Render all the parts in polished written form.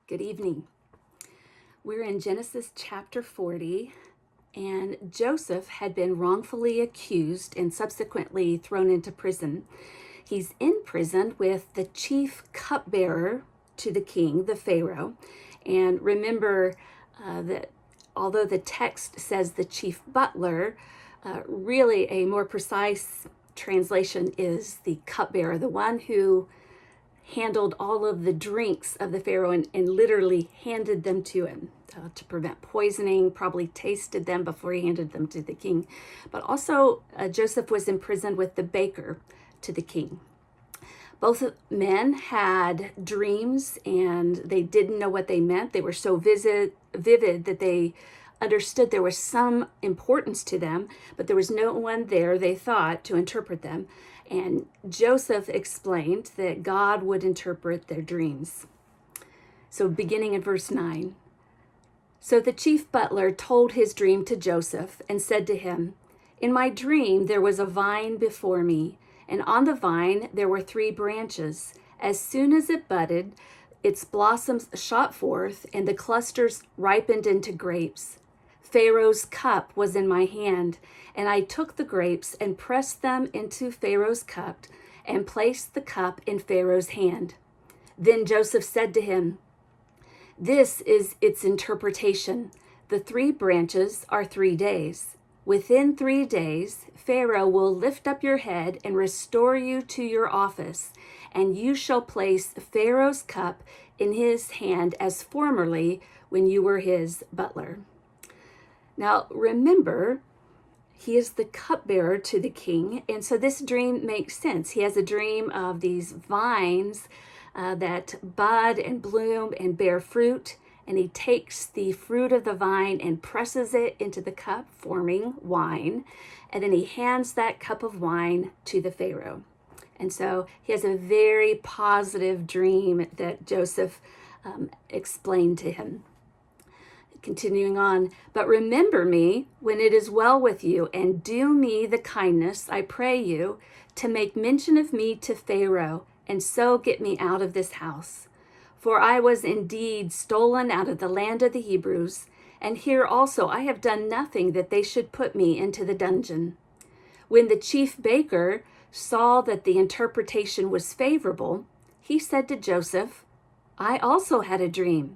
Good evening. We're in Genesis chapter 40, and Joseph had been wrongfully accused and subsequently thrown into prison. He's in prison with the chief cupbearer to the king, the Pharaoh. And remember that although the text says the chief butler, really a more precise translation is the cupbearer, the one who handled all of the drinks of the Pharaoh and literally handed them to him to prevent poisoning, probably tasted them before he handed them to the king. But also Joseph was imprisoned with the baker to the king. Both men had dreams and they didn't know what they meant. They were so vivid that they understood there was some importance to them, but there was no one there, they thought, to interpret them. And Joseph explained that God would interpret their dreams. So beginning in verse 9. So the chief butler told his dream to Joseph and said to him, "In my dream there was a vine before me, and on the vine there were 3 branches. As soon as it budded, its blossoms shot forth, and the clusters ripened into grapes. Pharaoh's cup was in my hand, and I took the grapes and pressed them into Pharaoh's cup and placed the cup in Pharaoh's hand." Then Joseph said to him, "This is its interpretation. The 3 branches are 3 days. Within 3 days, Pharaoh will lift up your head and restore you to your office, and you shall place Pharaoh's cup in his hand as formerly when you were his butler." Now, remember, he is the cupbearer to the king, and so this dream makes sense. He has a dream of these vines that bud and bloom and bear fruit, and he takes the fruit of the vine and presses it into the cup, forming wine, and then he hands that cup of wine to the Pharaoh. And so he has a very positive dream that Joseph explained to him. Continuing on, "But remember me when it is well with you, and do me the kindness, I pray you, to make mention of me to Pharaoh, and so get me out of this house. For I was indeed stolen out of the land of the Hebrews, and here also I have done nothing that they should put me into the dungeon." When the chief baker saw that the interpretation was favorable, he said to Joseph, "I also had a dream.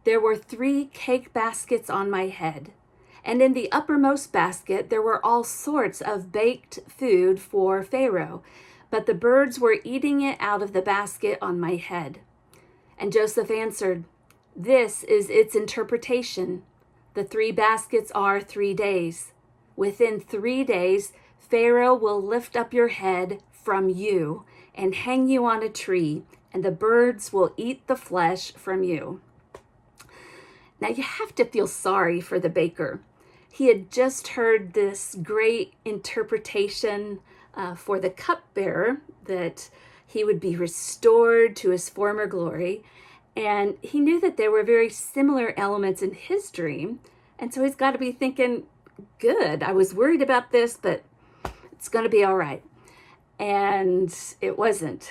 There were 3 cake baskets on my head, and in the uppermost basket there were all sorts of baked food for Pharaoh, but the birds were eating it out of the basket on my head." And Joseph answered, "This is its interpretation. The 3 baskets are 3 days. Within 3 days, Pharaoh will lift up your head from you and hang you on a tree, and the birds will eat the flesh from you." Now you have to feel sorry for the baker. He had just heard this great interpretation for the cupbearer that he would be restored to his former glory. And he knew that there were very similar elements in his dream. And so he's got to be thinking, good, I was worried about this, but it's going to be all right. And it wasn't.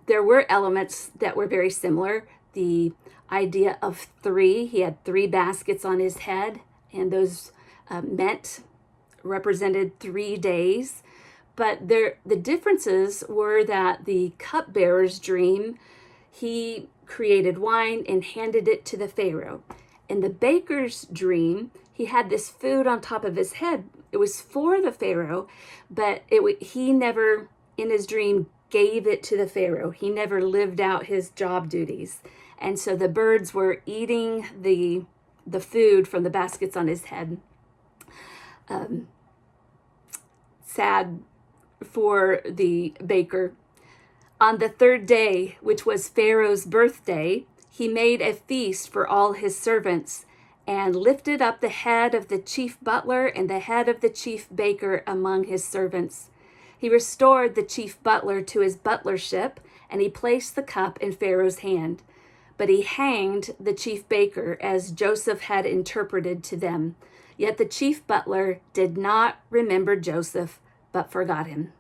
There were elements that were very similar. The idea of 3, he had 3 baskets on his head, and those represented 3 days. But the differences were that the cupbearer's dream, he created wine and handed it to the Pharaoh. In the baker's dream, he had this food on top of his head. It was for the Pharaoh, but he never, in his dream, gave it to the Pharaoh. He never lived out his job duties. And so the birds were eating the food from the baskets on his head. Sad for the baker. On the 3rd day, which was Pharaoh's birthday, he made a feast for all his servants and lifted up the head of the chief butler and the head of the chief baker among his servants. He restored the chief butler to his butlership, and he placed the cup in Pharaoh's hand. But he hanged the chief baker as Joseph had interpreted to them. Yet the chief butler did not remember Joseph, but forgot him.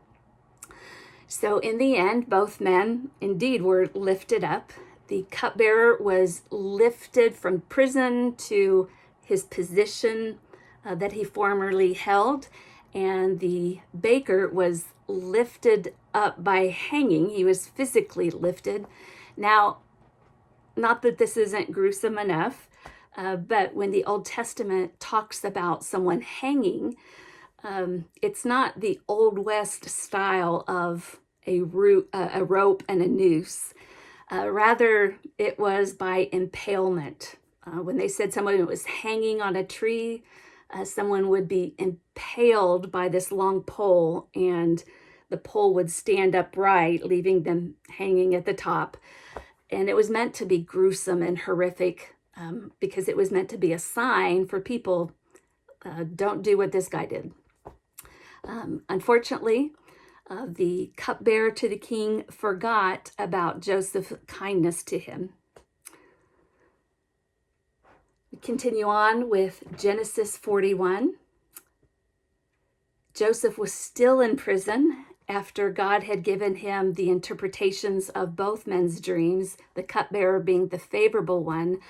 So in the end, both men indeed were lifted up. The cupbearer was lifted from prison to his position that he formerly held, and the baker was lifted up by hanging. He was physically lifted. Now, not that this isn't gruesome enough, but when the Old Testament talks about someone hanging, it's not the Old West style of a rope and a noose. Rather, it was by impalement. When they said someone was hanging on a tree, someone would be impaled by this long pole, and the pole would stand upright, leaving them hanging at the top. And it was meant to be gruesome and horrific because it was meant to be a sign for people, don't do what this guy did. Unfortunately, the cupbearer to the king forgot about Joseph's kindness to him. We continue on with Genesis 41. Joseph was still in prison after God had given him the interpretations of both men's dreams, the cupbearer being the favorable one,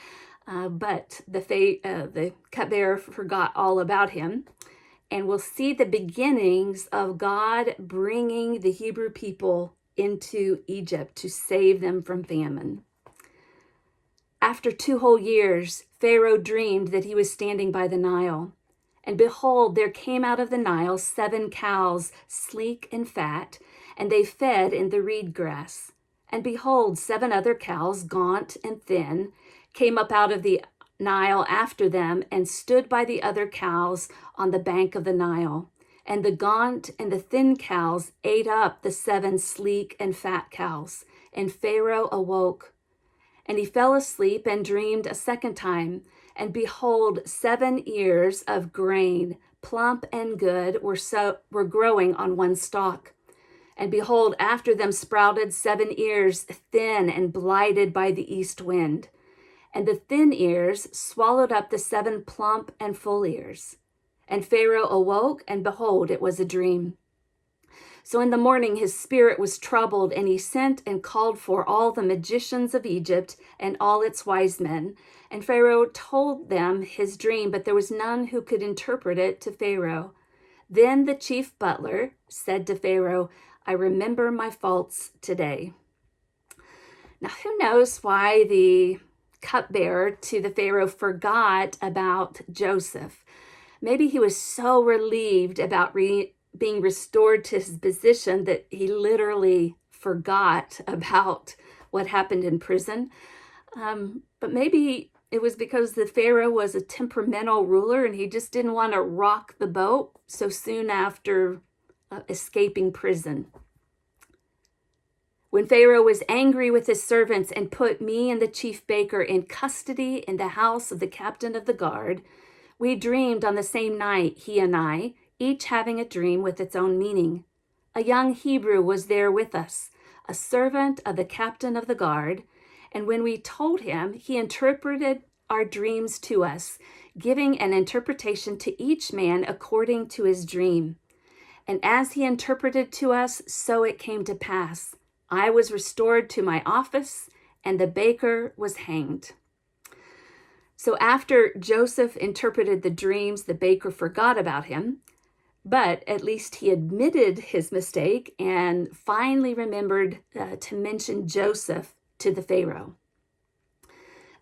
but the cupbearer forgot all about him. And we'll see the beginnings of God bringing the Hebrew people into Egypt to save them from famine. After 2 whole years, Pharaoh dreamed that he was standing by the Nile. And behold, there came out of the Nile 7 cows, sleek and fat, and they fed in the reed grass. And behold, 7 other cows, gaunt and thin, came up out of the Nile after them and stood by the other cows on the bank of the Nile. And the gaunt and the thin cows ate up the 7 sleek and fat cows. And Pharaoh awoke. And he fell asleep and dreamed a second time. And behold, 7 ears of grain, plump and good, were growing on one stalk. And behold, after them sprouted 7 ears, thin and blighted by the east wind. And the thin ears swallowed up the 7 plump and full ears. And Pharaoh awoke, and behold, it was a dream. So in the morning his spirit was troubled, and he sent and called for all the magicians of Egypt and all its wise men. And Pharaoh told them his dream, but there was none who could interpret it to Pharaoh. Then the chief butler said to Pharaoh, I remember my faults today. Now, who knows why the cupbearer to the Pharaoh forgot about Joseph? Maybe he was so relieved about being restored to his position that he literally forgot about what happened in prison. But maybe it was because the Pharaoh was a temperamental ruler and he just didn't want to rock the boat so soon after escaping prison. When Pharaoh was angry with his servants and put me and the chief baker in custody in the house of the captain of the guard, we dreamed on the same night, he and I, each having a dream with its own meaning. A young Hebrew was there with us, a servant of the captain of the guard, and when we told him, he interpreted our dreams to us, giving an interpretation to each man according to his dream. And as he interpreted to us, so it came to pass. I was restored to my office, and the baker was hanged. So after Joseph interpreted the dreams, the baker forgot about him, but at least he admitted his mistake and finally remembered to mention Joseph to the Pharaoh.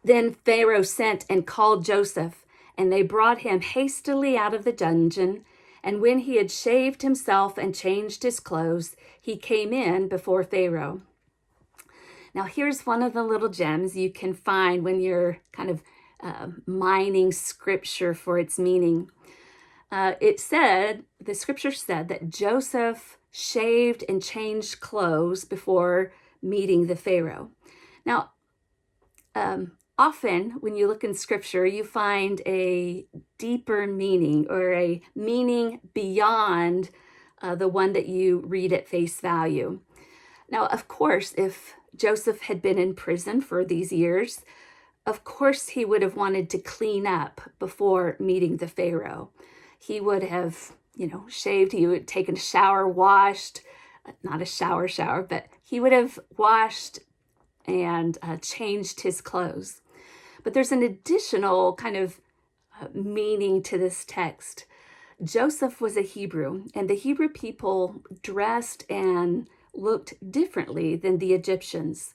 Then Pharaoh sent and called Joseph, and they brought him hastily out of the dungeon. And when he had shaved himself and changed his clothes, he came in before Pharaoh. Now, here's one of the little gems you can find when you're kind of mining scripture for its meaning. The scripture said that Joseph shaved and changed clothes before meeting the Pharaoh. Now, often when you look in scripture, you find a deeper meaning or a meaning beyond the one that you read at face value. Now, of course, if Joseph had been in prison for these years, of course he would have wanted to clean up before meeting the Pharaoh. He would have, shaved, he would have taken a shower, washed, not a shower, but he would have washed and changed his clothes. But there's an additional kind of meaning to this text. Joseph was a Hebrew, and the Hebrew people dressed and looked differently than the Egyptians.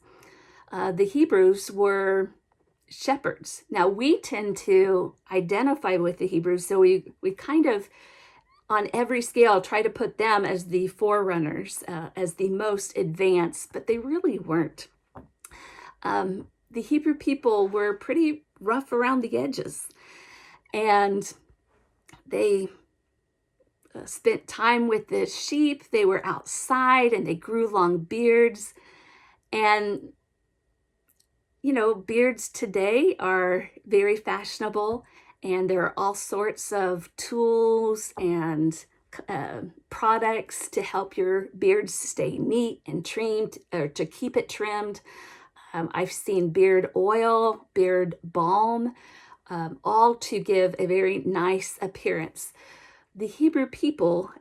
The Hebrews were shepherds. Now, we tend to identify with the Hebrews, so we kind of, on every scale, try to put them as the forerunners, as the most advanced, but they really weren't. The Hebrew people were pretty rough around the edges, and they spent time with the sheep. They were outside and they grew long beards. And, beards today are very fashionable, and there are all sorts of tools and products to help your beards stay neat and trimmed, or to keep it trimmed. I've seen beard oil, beard balm, all to give a very nice appearance. The Hebrew people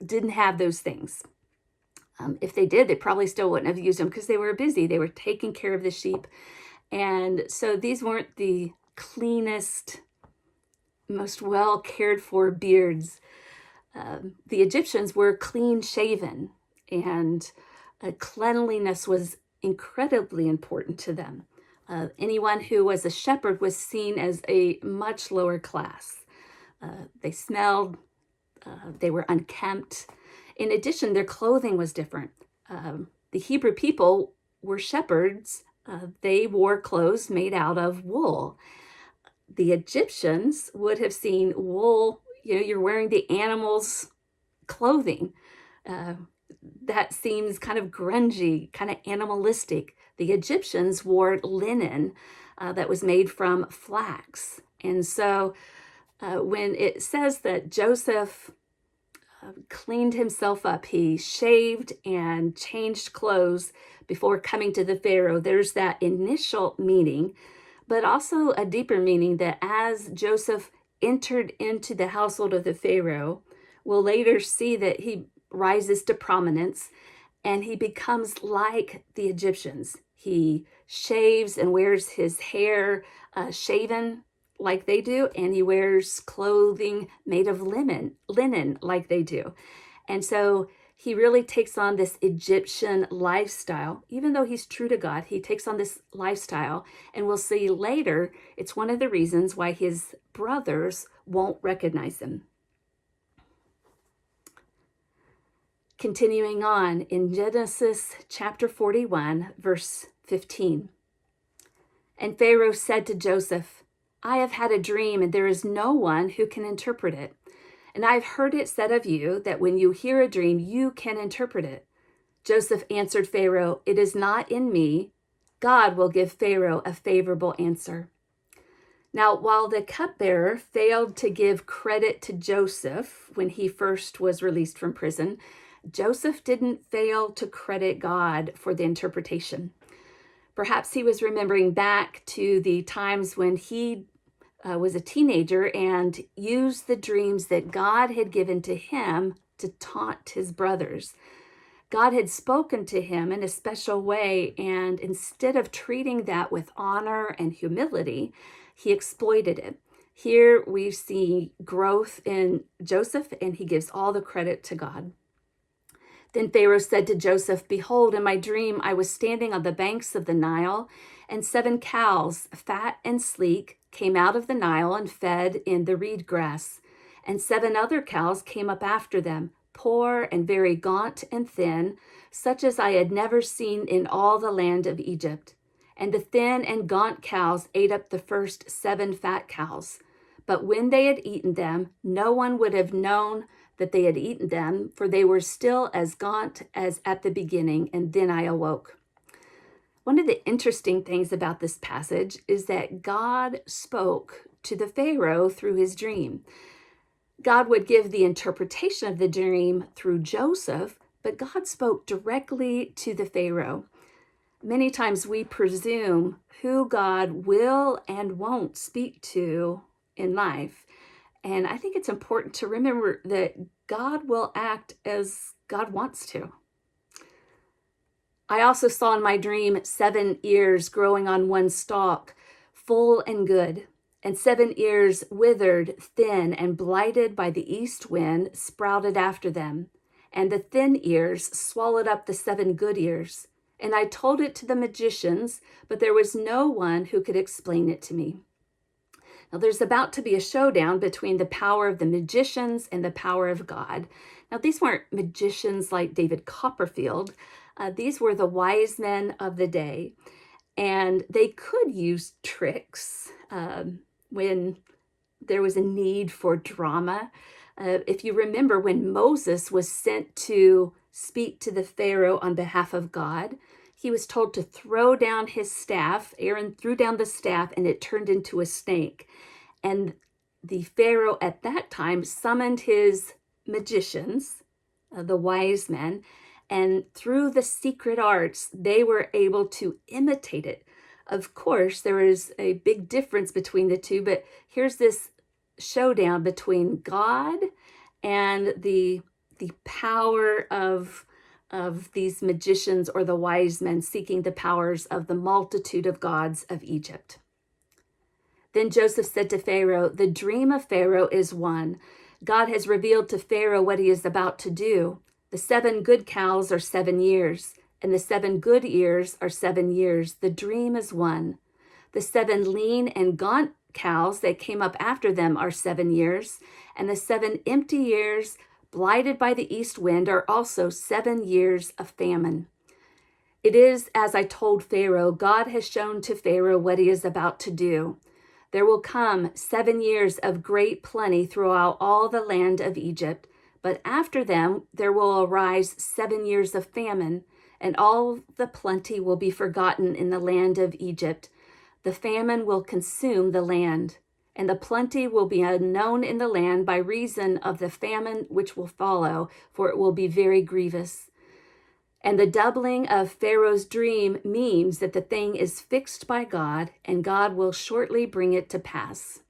didn't have those things. If they did, they probably still wouldn't have used them because they were busy. They were taking care of the sheep. And so these weren't the cleanest, most well cared for beards. The Egyptians were clean shaven, and cleanliness was incredibly important to them. Anyone who was a shepherd was seen as a much lower class. They smelled, they were unkempt. In addition, their clothing was different. The Hebrew people were shepherds. They wore clothes made out of wool. The Egyptians would have seen wool, you're wearing the animal's clothing. That seems kind of grungy, kind of animalistic. The Egyptians wore linen that was made from flax. And so when it says that Joseph cleaned himself up, he shaved and changed clothes before coming to the Pharaoh, there's that initial meaning, but also a deeper meaning that as Joseph entered into the household of the Pharaoh, we'll later see that he rises to prominence and he becomes like the Egyptians. He shaves and wears his hair shaven like they do, and he wears clothing made of linen like they do. And so he really takes on this Egyptian lifestyle. Even though he's true to God, he takes on this lifestyle, and we'll see later it's one of the reasons why his brothers won't recognize him. Continuing on in Genesis chapter 41, verse 15. And Pharaoh said to Joseph, I have had a dream, and there is no one who can interpret it. And I've heard it said of you that when you hear a dream, you can interpret it. Joseph answered Pharaoh, it is not in me. God will give Pharaoh a favorable answer. Now, while the cupbearer failed to give credit to Joseph when he first was released from prison, Joseph didn't fail to credit God for the interpretation. Perhaps he was remembering back to the times when he was a teenager and used the dreams that God had given to him to taunt his brothers. God had spoken to him in a special way, and instead of treating that with honor and humility, he exploited it. Here we see growth in Joseph, and he gives all the credit to God. Then Pharaoh said to Joseph, behold, in my dream I was standing on the banks of the Nile, and 7 cows, fat and sleek, came out of the Nile and fed in the reed grass. And 7 other cows came up after them, poor and very gaunt and thin, such as I had never seen in all the land of Egypt. And the thin and gaunt cows ate up the first 7 fat cows. But when they had eaten them, no one would have known that they had eaten them, for they were still as gaunt as at the beginning, and then I awoke. One of the interesting things about this passage is that God spoke to the Pharaoh through his dream. God would give the interpretation of the dream through Joseph, but God spoke directly to the Pharaoh. Many times we presume who God will and won't speak to in life. And I think it's important to remember that God will act as God wants to. I also saw in my dream 7 ears growing on one stalk, full and good, and 7 ears withered, thin, and blighted by the east wind sprouted after them. And the thin ears swallowed up the 7 good ears. And I told it to the magicians, but there was no one who could explain it to me. Now, there's about to be a showdown between the power of the magicians and the power of God. Now, these weren't magicians like David Copperfield. These were the wise men of the day, and they could use tricks when there was a need for drama. If you remember when Moses was sent to speak to the Pharaoh on behalf of God, he was told to throw down his staff. Aaron threw down the staff and it turned into a snake. And the Pharaoh at that time summoned his magicians, the wise men, and through the secret arts, they were able to imitate it. Of course, there is a big difference between the two, but here's this showdown between God and the power of these magicians or the wise men seeking the powers of the multitude of gods of Egypt. Then Joseph said to Pharaoh, "The dream of Pharaoh is one. God has revealed to Pharaoh what he is about to do. The 7 good cows are 7 years, and the 7 good ears are 7 years. The dream is one. The 7 lean and gaunt cows that came up after them are 7 years, and the 7 empty years, blighted by the east wind, are also 7 years of famine. It is as I told Pharaoh. God has shown to Pharaoh what he is about to do. There will come 7 years of great plenty throughout all the land of Egypt, but after them there will arise 7 years of famine, and all the plenty will be forgotten in the land of Egypt. The famine will consume the land, and the plenty will be unknown in the land by reason of the famine which will follow, for it will be very grievous. And the doubling of Pharaoh's dream means that the thing is fixed by God, and God will shortly bring it to pass."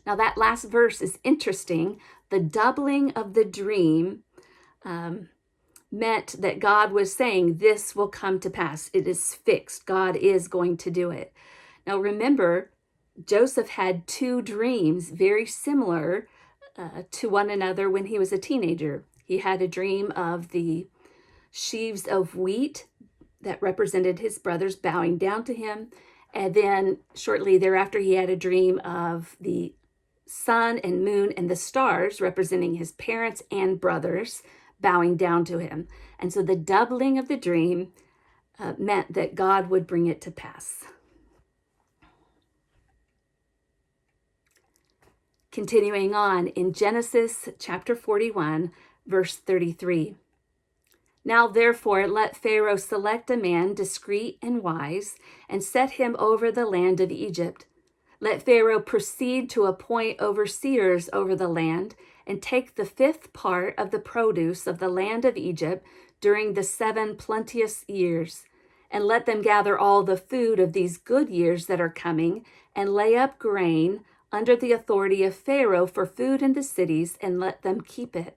Now that last verse is interesting. The doubling of the dream meant that God was saying this will come to pass. It is fixed. God is going to do it. Now remember, Joseph had 2 dreams very similar to one another when he was a teenager. He had a dream of the sheaves of wheat that represented his brothers bowing down to him. And then shortly thereafter, he had a dream of the sun and moon and the stars representing his parents and brothers bowing down to him. And so the doubling of the dream meant that God would bring it to pass. Continuing on in Genesis chapter 41, verse 33. "Now therefore let Pharaoh select a man discreet and wise, and set him over the land of Egypt. Let Pharaoh proceed to appoint overseers over the land, and take the 5th part of the produce of the land of Egypt during the 7 plenteous years. And let them gather all the food of these good years that are coming, and lay up grain under the authority of Pharaoh for food in the cities, and let them keep it.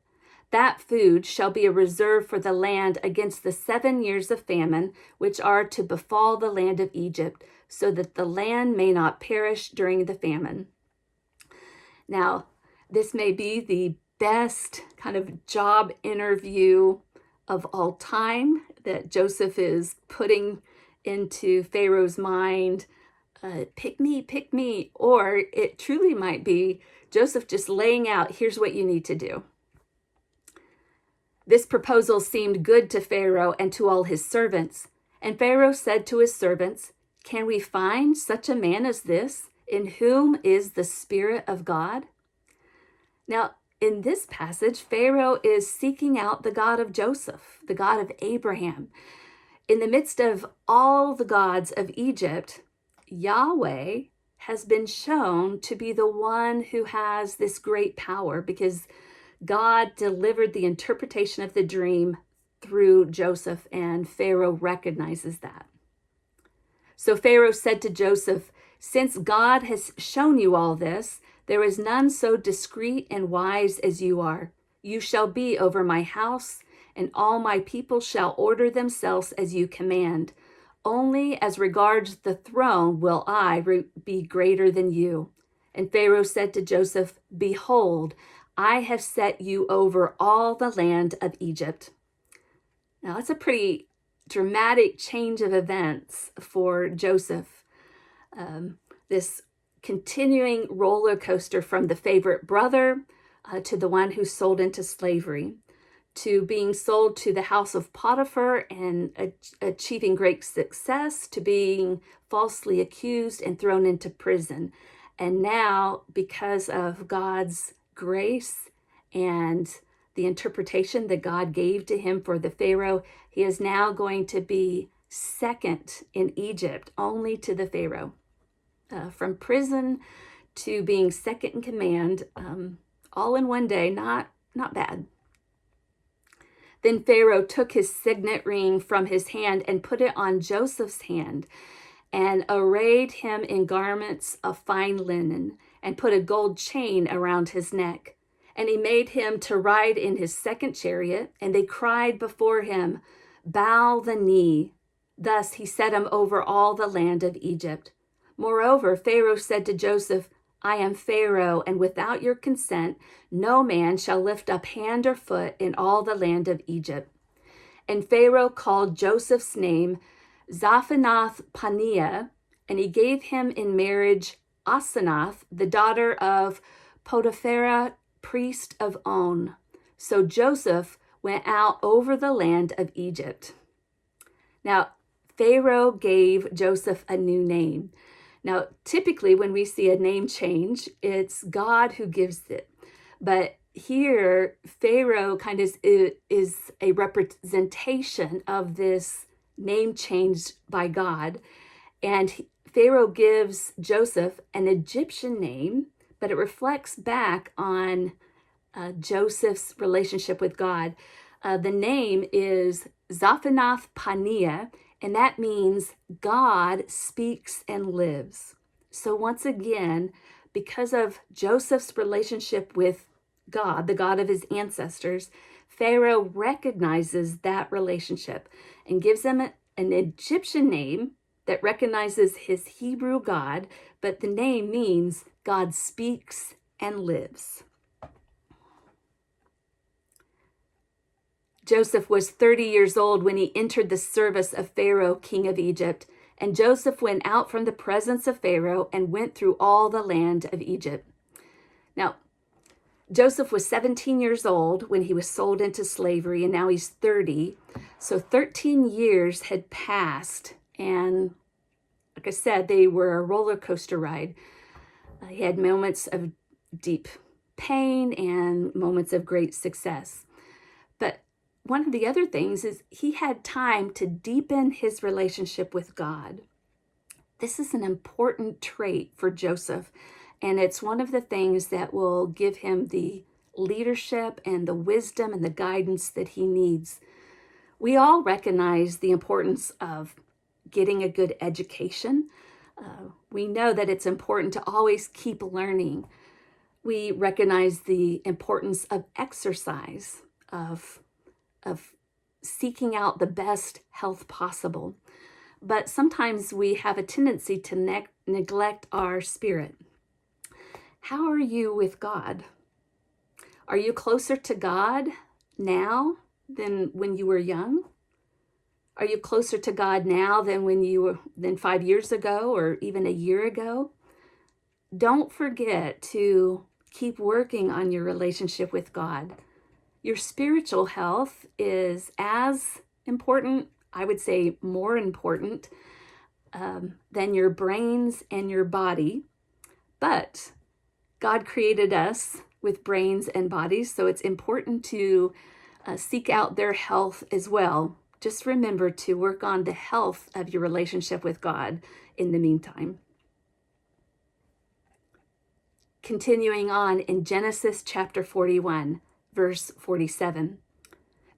That food shall be a reserve for the land against the 7 years of famine, which are to befall the land of Egypt, so that the land may not perish during the famine." Now, this may be the best kind of job interview of all time that Joseph is putting into Pharaoh's mind. Pick me. Or it truly might be Joseph just laying out, here's what you need to do. This proposal seemed good to Pharaoh and to all his servants. And Pharaoh said to his servants, "Can we find such a man as this, in whom is the Spirit of God?" Now, in this passage, Pharaoh is seeking out the God of Joseph, the God of Abraham. In the midst of all the gods of Egypt, Yahweh has been shown to be the one who has this great power, because God delivered the interpretation of the dream through Joseph, and Pharaoh recognizes that. So Pharaoh said to Joseph, "Since God has shown you all this, there is none so discreet and wise as you are. You shall be over my house, and all my people shall order themselves as you command. Only as regards the throne will I be greater than you." And Pharaoh said to Joseph, "Behold, I have set you over all the land of Egypt." Now, that's a pretty dramatic change of events for Joseph. This continuing roller coaster from the favorite brother to the one who's sold into slavery, to being sold to the house of Potiphar and achieving great success, to being falsely accused and thrown into prison. And now, because of God's grace and the interpretation that God gave to him for the Pharaoh, he is now going to be second in Egypt, only to the Pharaoh. From prison to being second in command, all in one day, not bad. Then Pharaoh took his signet ring from his hand and put it on Joseph's hand, and arrayed him in garments of fine linen, and put a gold chain around his neck. And he made him to ride in his second chariot, and they cried before him, "Bow the knee." Thus he set him over all the land of Egypt. Moreover, Pharaoh said to Joseph, "I am Pharaoh, and without your consent, no man shall lift up hand or foot in all the land of Egypt." And Pharaoh called Joseph's name Zaphanath-Paneah, and he gave him in marriage Asenath, the daughter of Potiphera, priest of On. So Joseph went out over the land of Egypt. Now, Pharaoh gave Joseph a new name. Now, typically when we see a name change, it's God who gives it. But here, Pharaoh kind of is a representation of this name changed by God. And Pharaoh gives Joseph an Egyptian name, but it reflects back on Joseph's relationship with God. The name is Zaphanath-Paneah, and that means God speaks and lives. So once again, because of Joseph's relationship with God, the God of his ancestors, Pharaoh recognizes that relationship and gives him an Egyptian name that recognizes his Hebrew God, but the name means God speaks and lives. Joseph was 30 years old when he entered the service of Pharaoh, king of Egypt. And Joseph went out from the presence of Pharaoh and went through all the land of Egypt. Now, Joseph was 17 years old when he was sold into slavery, and now he's 30. So 13 years had passed, and like I said, they were a roller coaster ride. He had moments of deep pain and moments of great success. But one of the other things is he had time to deepen his relationship with God. This is an important trait for Joseph, and it's one of the things that will give him the leadership and the wisdom and the guidance that he needs. We all recognize the importance of getting a good education. We know that it's important to always keep learning. We recognize the importance of exercise, of seeking out the best health possible. But sometimes we have a tendency to neglect our spirit. How are you with God? Are you closer to God now than when you were young? Are you closer to God now than 5 years ago or even a year ago? Don't forget to keep working on your relationship with God. Your spiritual health is as important, I would say more important, than your brains and your body. But God created us with brains and bodies, so it's important to seek out their health as well. Just remember to work on the health of your relationship with God in the meantime. Continuing on in Genesis chapter 41, verse 47.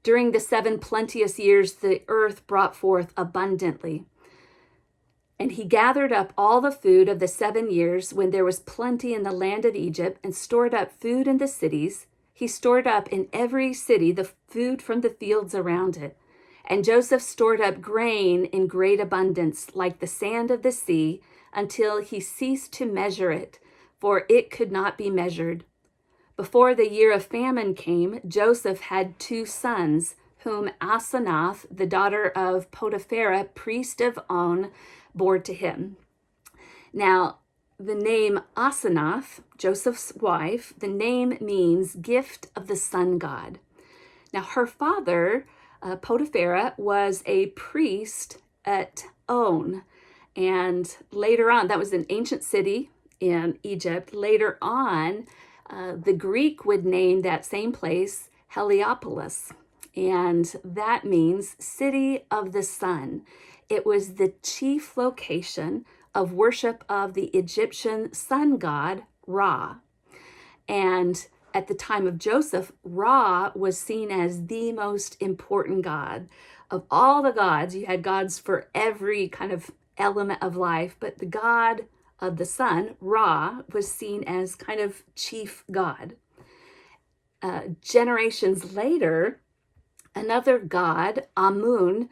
During the 7 plenteous years, the earth brought forth abundantly. And he gathered up all the food of the 7 years when there was plenty in the land of Egypt and stored up food in the cities. He stored up in every city the food from the fields around it. And Joseph stored up grain in great abundance, like the sand of the sea, until he ceased to measure it, for it could not be measured. Before the year of famine came, Joseph had 2 sons, whom Asenath, the daughter of Potiphera, priest of On, bore to him. Now, the name Asenath, Joseph's wife, the name means gift of the sun god. Now, her father, Potiphera, was a priest at On. And later on, that was an ancient city in Egypt. Later on, the Greek would name that same place Heliopolis. And that means city of the sun. It was the chief location of worship of the Egyptian sun god, Ra. And at the time of Joseph, Ra was seen as the most important god. Of all the gods, you had gods for every kind of element of life, but the god of the sun, Ra, was seen as kind of chief god. Generations later, another god, Amun,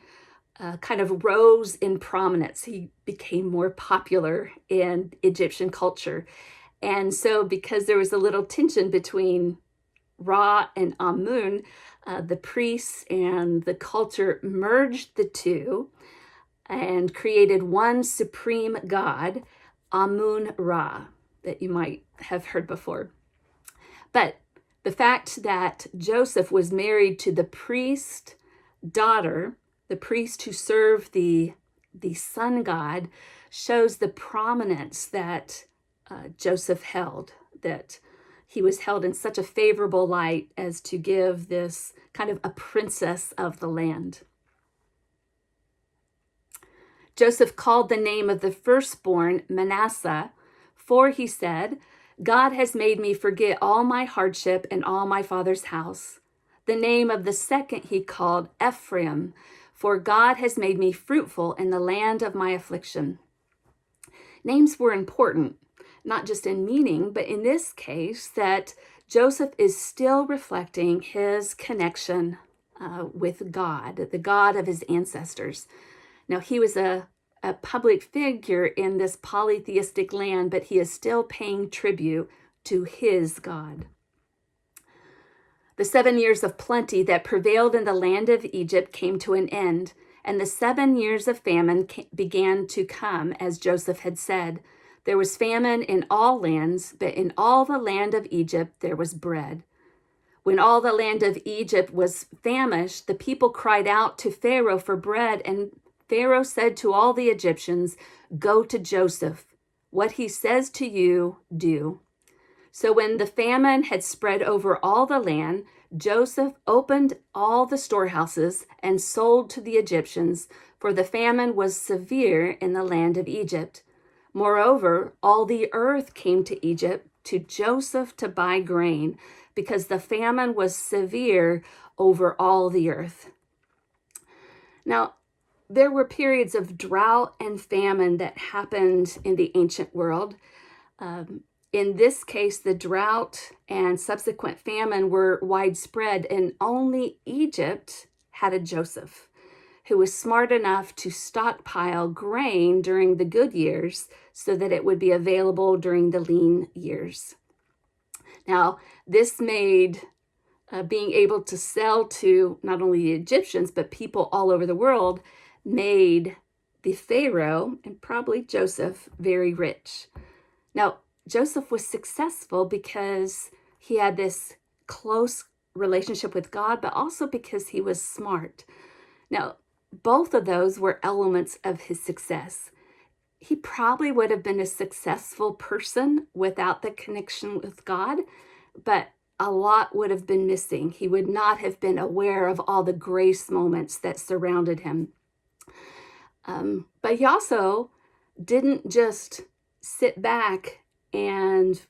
kind of rose in prominence. He became more popular in Egyptian culture. And so because there was a little tension between Ra and Amun, the priests and the culture merged the two and created one supreme god, Amun-Ra, that you might have heard before. But the fact that Joseph was married to the priest daughter, the priest who served the sun god, shows the prominence that Joseph held, that he was held in such a favorable light as to give this kind of a princess of the land. Joseph called the name of the firstborn Manasseh, for he said, God has made me forget all my hardship and all my father's house. The name of the second he called Ephraim, for God has made me fruitful in the land of my affliction. Names were important, not just in meaning, but in this case, that Joseph is still reflecting his connection with God, the God of his ancestors. Now, he was a public figure in this polytheistic land, but he is still paying tribute to his God. The 7 years of plenty that prevailed in the land of Egypt came to an end, and the 7 years of famine began to come, as Joseph had said. There was famine in all lands, but in all the land of Egypt there was bread. When all the land of Egypt was famished, the people cried out to Pharaoh for bread, and Pharaoh said to all the Egyptians, "Go to Joseph. What he says to you, do." So when the famine had spread over all the land, Joseph opened all the storehouses and sold to the Egyptians, for the famine was severe in the land of Egypt. Moreover, all the earth came to Egypt to Joseph to buy grain, because the famine was severe over all the earth. Now, there were periods of drought and famine that happened in the ancient world. In this case, the drought and subsequent famine were widespread, and only Egypt had a Joseph who was smart enough to stockpile grain during the good years so that it would be available during the lean years. Now, this made being able to sell to not only the Egyptians, but people all over the world, made the Pharaoh, and probably Joseph, very rich. Now, Joseph was successful because he had this close relationship with God, but also because he was smart. Now, both of those were elements of his success. He probably would have been a successful person without the connection with God, but a lot would have been missing. He would not have been aware of all the grace moments that surrounded him. But he also didn't just sit back and,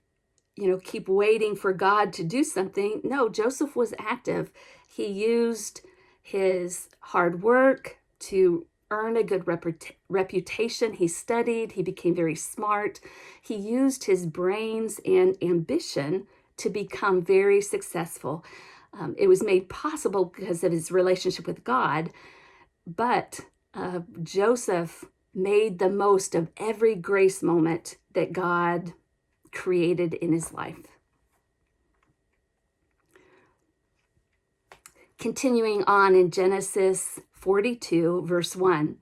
keep waiting for God to do something. No, Joseph was active. He used his hard work to earn a good reputation. He studied. He became very smart. He used his brains and ambition to become very successful. It was made possible because of his relationship with God, but Joseph made the most of every grace moment that God created in his life. Continuing on in Genesis 42, verse 1,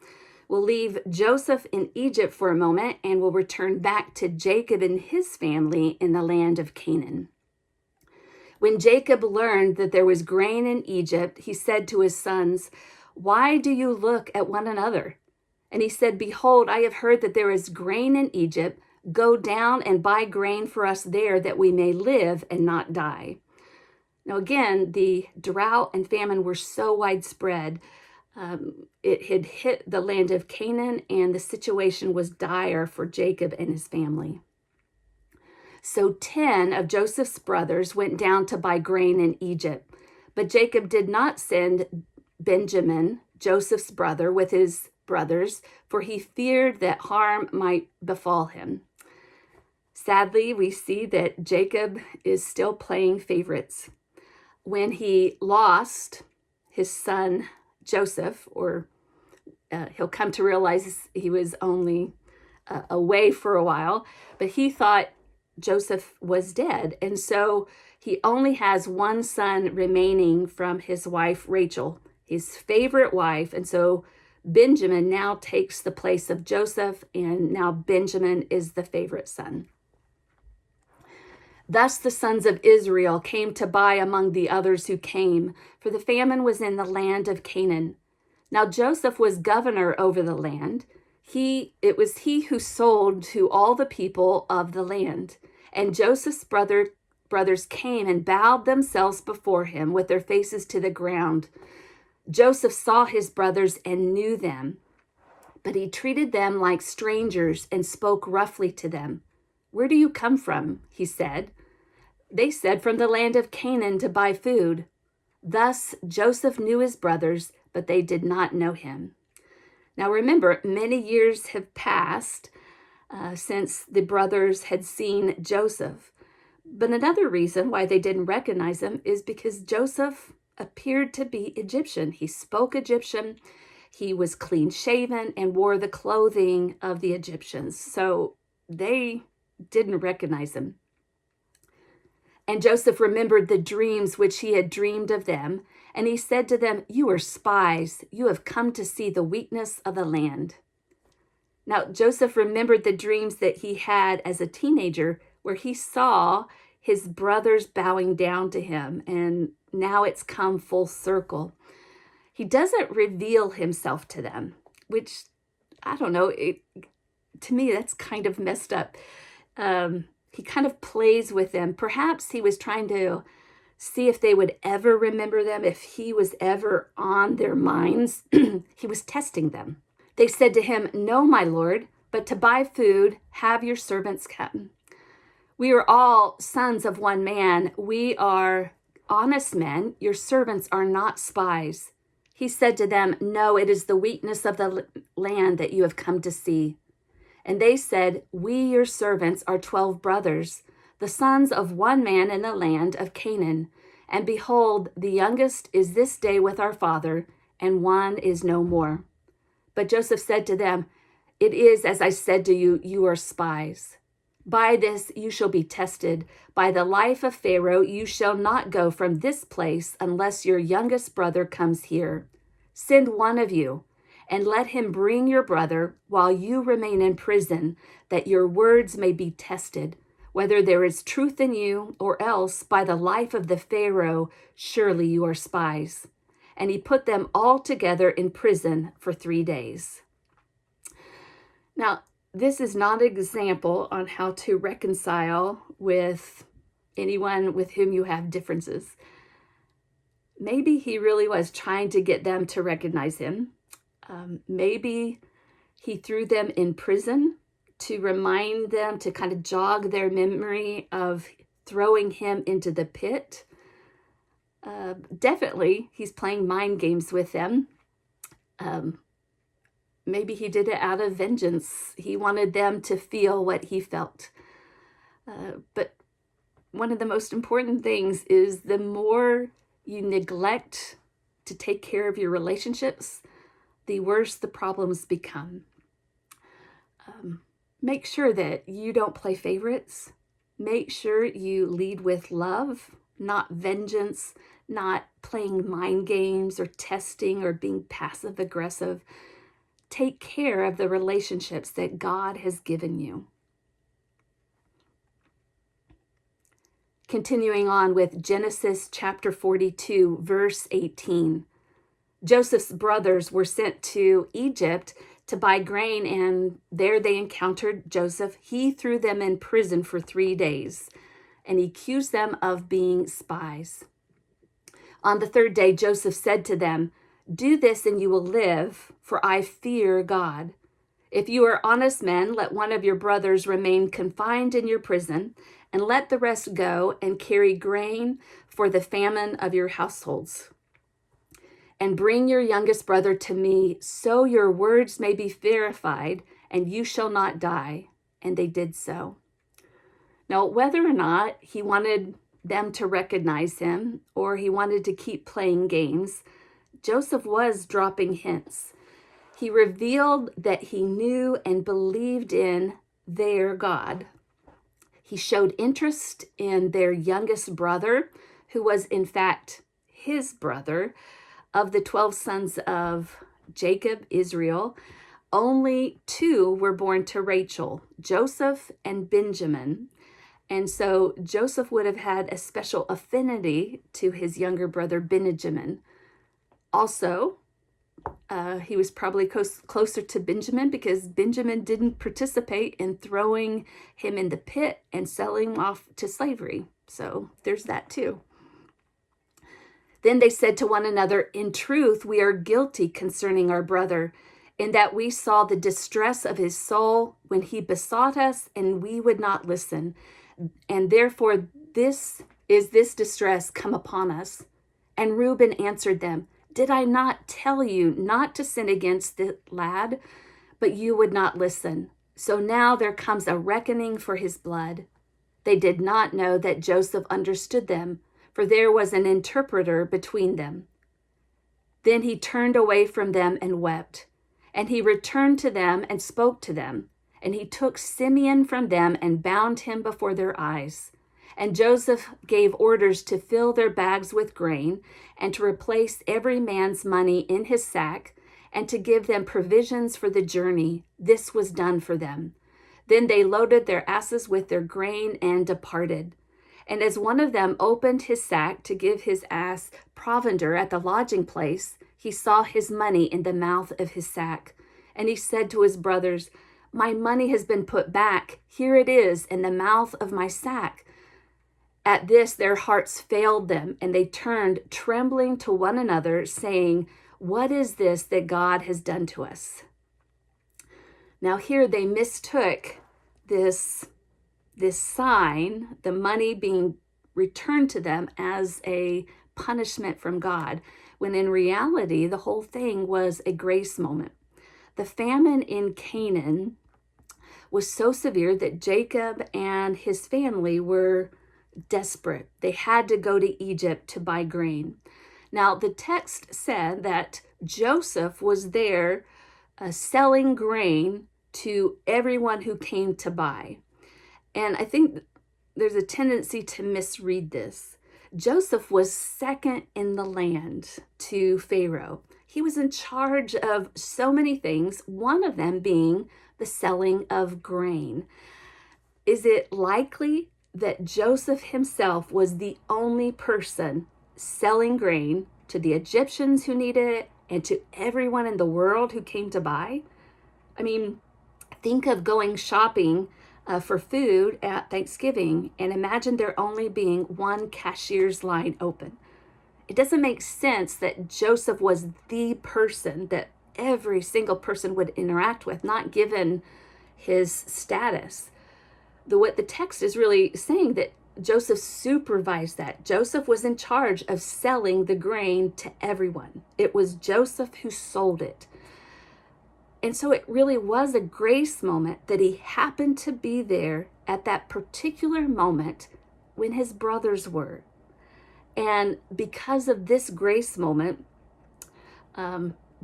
we'll leave Joseph in Egypt for a moment and we'll return back to Jacob and his family in the land of Canaan. When Jacob learned that there was grain in Egypt, he said to his sons, "Why do you look at one another?" And he said, "Behold, I have heard that there is grain in Egypt. Go down and buy grain for us there, that we may live and not die." Now again, the drought and famine were so widespread. It had hit the land of Canaan, and the situation was dire for Jacob and his family. So 10 of Joseph's brothers went down to buy grain in Egypt. But Jacob did not send Benjamin, Joseph's brother, with his brothers, for he feared that harm might befall him. Sadly, we see that Jacob is still playing favorites. When he lost his son Joseph, or he'll come to realize he was only away for a while, but he thought Joseph was dead. And so he only has one son remaining from his wife, Rachel, his favorite wife. And so Benjamin now takes the place of Joseph, and now Benjamin is the favorite son. Thus the sons of Israel came to buy among the others who came, for the famine was in the land of Canaan. Now Joseph was governor over the land. It was he who sold to all the people of the land. And Joseph's brothers came and bowed themselves before him with their faces to the ground. Joseph saw his brothers and knew them, but he treated them like strangers and spoke roughly to them. "Where do you come from?" he said. They said, "From the land of Canaan to buy food." Thus Joseph knew his brothers, but they did not know him. Now remember, many years have passed since the brothers had seen Joseph. But another reason why they didn't recognize him is because Joseph appeared to be Egyptian. He spoke Egyptian, he was clean shaven, and wore the clothing of the Egyptians. So they didn't recognize him. And Joseph remembered the dreams which he had dreamed of them, and he said to them, "You are spies. You have come to see the weakness of the land." Now, Joseph remembered the dreams that he had as a teenager, where he saw his brothers bowing down to him, and now it's come full circle. He doesn't reveal himself to them, which, I don't know, to me, that's kind of messed up. He kind of plays with them. Perhaps he was trying to see if they would ever remember them, if he was ever on their minds. He was testing them. They said to him, "No, my lord, but to buy food, have your servants come. We are all sons of one man. We are honest men. Your servants are not spies." He said to them, "No, it is the weakness of the land that you have come to see." And they said, "We, your servants, are 12 brothers, the sons of one man in the land of Canaan. And behold, the youngest is this day with our father, and one is no more." But Joseph said to them, "It is as I said to you, you are spies. By this you shall be tested. By the life of Pharaoh you shall not go from this place unless your youngest brother comes here. Send one of you, and let him bring your brother while you remain in prison, that your words may be tested, whether there is truth in you, or else by the life of the Pharaoh, surely you are spies." And he put them all together in prison for 3 days. Now, this is not an example on how to reconcile with anyone with whom you have differences. Maybe he really was trying to get them to recognize him. Maybe he threw them in prison to remind them, to kind of jog their memory of throwing him into the pit. Definitely, he's playing mind games with them. Maybe he did it out of vengeance. He wanted them to feel what he felt. But one of the most important things is the more you neglect to take care of your relationships, the worse the problems become. Make sure that you don't play favorites. Make sure you lead with love, not vengeance, not playing mind games or testing or being passive aggressive. Take care of the relationships that God has given you. Continuing on with Genesis chapter 42, verse 18. Joseph's brothers were sent to Egypt to buy grain, and there they encountered Joseph. He threw them in prison for 3 days, and he accused them of being spies. On the 3rd day, Joseph said to them, "Do this and you will live, for I fear God. If you are honest men, let one of your brothers remain confined in your prison, and let the rest go and carry grain for the famine of your households. And bring your youngest brother to me, so your words may be verified, and you shall not die." And they did so. Now, whether or not he wanted them to recognize him or he wanted to keep playing games, Joseph was dropping hints. He revealed that he knew and believed in their God. He showed interest in their youngest brother, who was in fact his brother. Of the 12 sons of Jacob, Israel, only 2 were born to Rachel, Joseph and Benjamin. And so Joseph would have had a special affinity to his younger brother, Benjamin. Also, he was probably closer to Benjamin because Benjamin didn't participate in throwing him in the pit and selling him off to slavery. So there's that too. Then they said to one another, "In truth, we are guilty concerning our brother, in that we saw the distress of his soul when he besought us, and we would not listen. And therefore this distress come upon us." And Reuben answered them, "Did I not tell you not to sin against the lad? But you would not listen. So now there comes a reckoning for his blood." They did not know that Joseph understood them, for there was an interpreter between them. Then he turned away from them and wept. And he returned to them and spoke to them. And he took Simeon from them and bound him before their eyes. And Joseph gave orders to fill their bags with grain, and to replace every man's money in his sack, and to give them provisions for the journey. This was done for them. Then they loaded their asses with their grain and departed. And as one of them opened his sack to give his ass provender at the lodging place, he saw his money in the mouth of his sack. And he said to his brothers, "My money has been put back. Here it is in the mouth of my sack." At this, their hearts failed them, and they turned trembling to one another, saying, "What is this that God has done to us?" Now here they mistook this sign, the money being returned to them, as a punishment from God, when in reality, the whole thing was a grace moment. The famine in Canaan was so severe that Jacob and his family were desperate. They had to go to Egypt to buy grain. Now, the text said that Joseph was there selling grain to everyone who came to buy. And I think there's a tendency to misread this. Joseph was second in the land to Pharaoh. He was in charge of so many things, one of them being the selling of grain. Is it likely that Joseph himself was the only person selling grain to the Egyptians who needed it and to everyone in the world who came to buy? I mean, think of going shopping for food at Thanksgiving and imagine there only being one cashier's line open. It doesn't make sense that Joseph was the person that every single person would interact with, not given his status. What the text is really saying that Joseph supervised that. Joseph was in charge of selling the grain to everyone. It was Joseph who sold it. And so it really was a grace moment that he happened to be there at that particular moment when his brothers were. And because of this grace moment,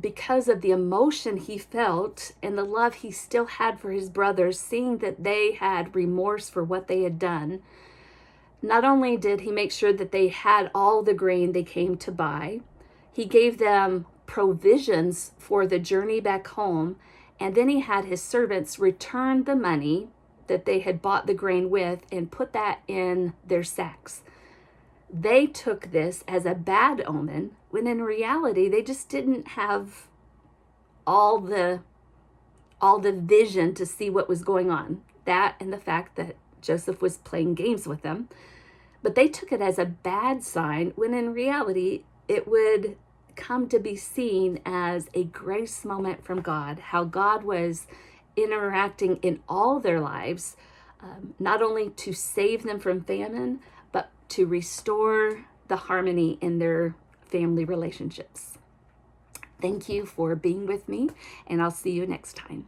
because of the emotion he felt and the love he still had for his brothers, seeing that they had remorse for what they had done, not only did he make sure that they had all the grain they came to buy, he gave them provisions for the journey back home, and then he had his servants return the money that they had bought the grain with and put that in their sacks. They took this as a bad omen, when in reality they just didn't have all the vision to see what was going on. That and the fact that Joseph was playing games with them. But they took it as a bad sign, when in reality it would come to be seen as a grace moment from God, how God was interacting in all their lives, not only to save them from famine, but to restore the harmony in their family relationships. Thank you for being with me, and I'll see you next time.